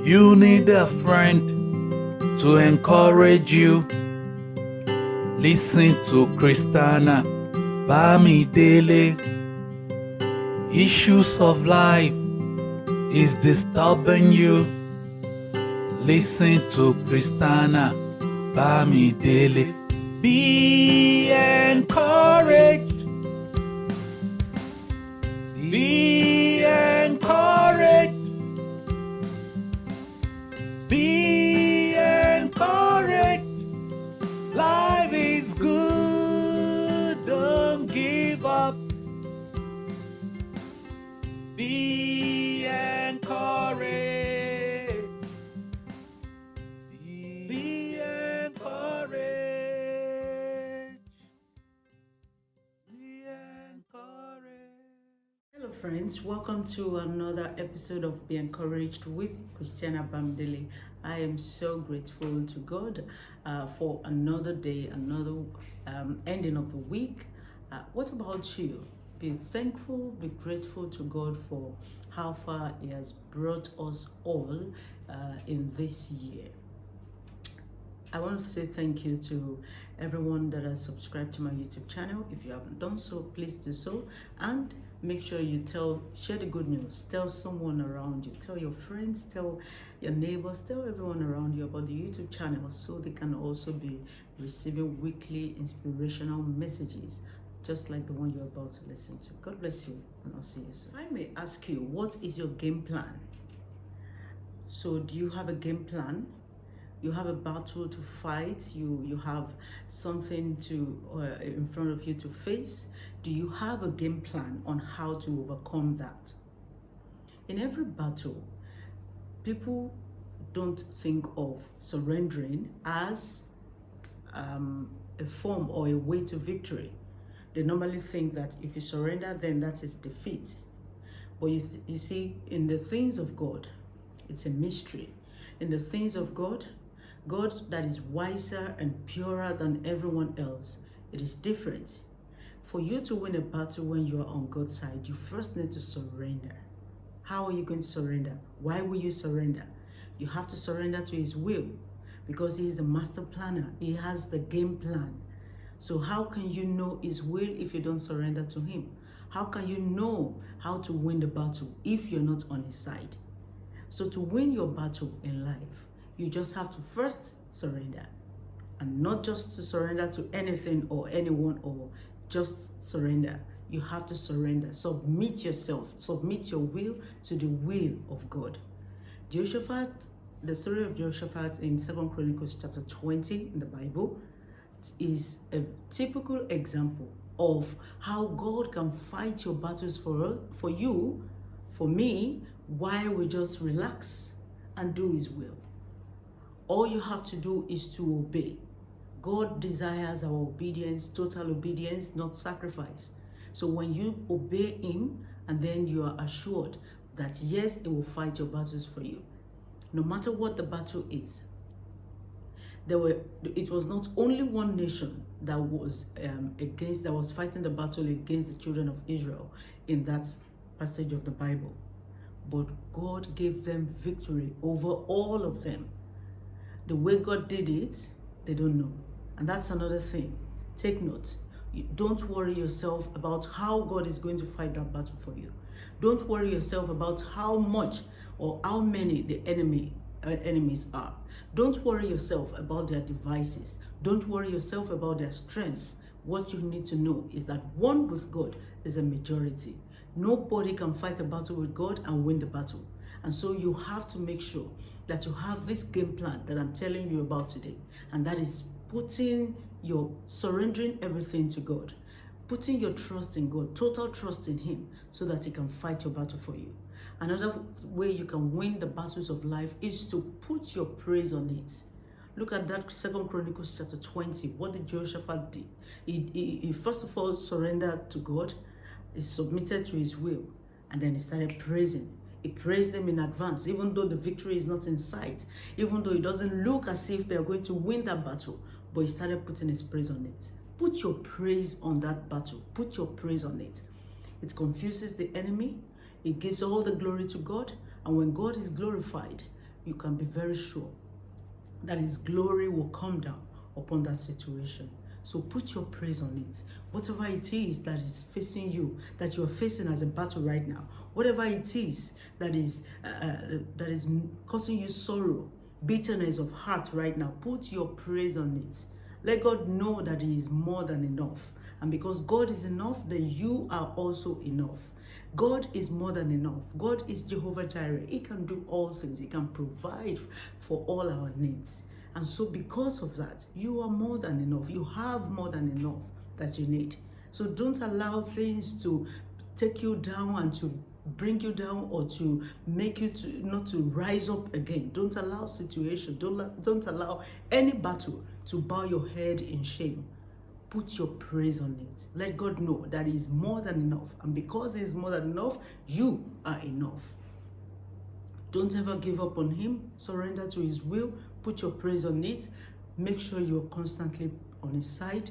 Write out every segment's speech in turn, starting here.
You need a friend to encourage you. Listen to Christiana Bamidele. Issues of life is disturbing you. Listen to Christiana Bamidele. Be encouraged. Be encouraged. Be encouraged. Life is good. Don't give up. Be encouraged. Be encouraged. Be encouraged. Hello friends, welcome to another episode of Be Encouraged with Christiana Bamidele. I am so grateful to God for another day, another ending of the week. What about you? Be thankful, be grateful to God for how far He has brought us all in this year. I want to say thank you to everyone that has subscribed to my YouTube channel. If you haven't done so, please do so. And make sure you share the good news. Tell someone around you. Tell your friends, tell your neighbors, tell everyone around you about the YouTube channel so they can also be receiving weekly inspirational messages, just like the one you're about to listen to. God bless you, and I'll see you soon. If I may ask you, what is your game plan? So do you have a game plan? You have a battle to fight, you have something to in front of you to face. Do you have a game plan on how to overcome that? In every battle, people don't think of surrendering as a form or a way to victory. They normally think that if you surrender, then that is defeat. But you see, in the things of God, it's a mystery. In the things of God that is wiser and purer than everyone else, it is different. For you to win a battle when you are on God's side, you first need to surrender. How are you going to surrender? Why will you surrender? You have to surrender to His will because He is the master planner. He has the game plan. So how can you know His will if you don't surrender to Him? How can you know how to win the battle if you're not on His side? So to win your battle in life, you just have to first surrender, and not just to surrender to anything or anyone or just surrender. You have to surrender. Submit yourself, submit your will to the will of God. Jehoshaphat, the story of Jehoshaphat in 2 Chronicles chapter 20 in the Bible is a typical example of how God can fight your battles for you, for me, while we just relax and do His will. All you have to do is to obey. God desires our obedience, total obedience, not sacrifice. So when you obey Him, and then you are assured that yes, He will fight your battles for you. No matter what the battle is. It was not only one nation that was fighting the battle against the children of Israel in that passage of the Bible. But God gave them victory over all of them. The way God did it, they don't know. And that's another thing. Take note. Don't worry yourself about how God is going to fight that battle for you. Don't worry yourself about how much or how many the enemies are. Don't worry yourself about their devices. Don't worry yourself about their strength. What you need to know is that one with God is a majority. Nobody can fight a battle with God and win the battle. And so you have to make sure that you have this game plan that I'm telling you about today. And that is surrendering everything to God. Putting your trust in God, total trust in Him, so that He can fight your battle for you. Another way you can win the battles of life is to put your praise on it. Look at that 2 Chronicles chapter 20. What did Jehoshaphat do? He first of all surrendered to God. He submitted to His will. And then he started praising. He praised Him in advance, even though the victory is not in sight, even though it doesn't look as if they're going to win that battle, but he started putting his praise on it. Put your praise on that battle. Put your praise on it. It confuses the enemy. It gives all the glory to God. And when God is glorified, you can be very sure that His glory will come down upon that situation. So put your praise on it. Whatever it is that is facing you, that you are facing as a battle right now, whatever it is that is causing you sorrow, bitterness of heart right now, put your praise on it. Let God know that He is more than enough. And because God is enough, then you are also enough. God is more than enough. God is Jehovah Jireh. He can do all things. He can provide for all our needs. And so because of that, you are more than enough. You have more than enough that you need. So don't allow things to take you down and to bring you down, or to make you to not to rise up again. Don't allow situation, don't allow any battle to bow your head in shame. Put your praise on it. Let God know that He is more than enough. And because He is more than enough, you are enough. Don't ever give up on Him. Surrender to His will. Put your praise on it. Make sure you're constantly on His side,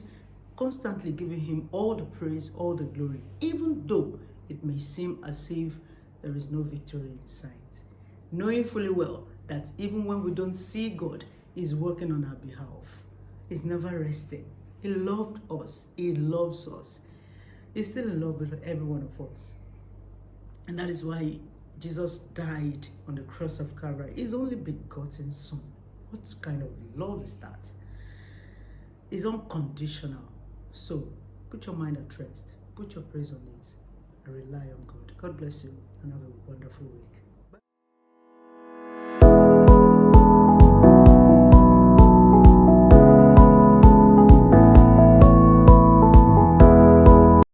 constantly giving Him all the praise, all the glory, even though it may seem as if there is no victory in sight. Knowing fully well that even when we don't see God, He's working on our behalf. He's never resting. He loved us. He loves us. He's still in love with every one of us. And that is why Jesus died on the cross of Calvary. His only begotten Son. What kind of love is that? It's unconditional. So put your mind at rest. Put your praise on it. And rely on God. God bless you and have a wonderful week.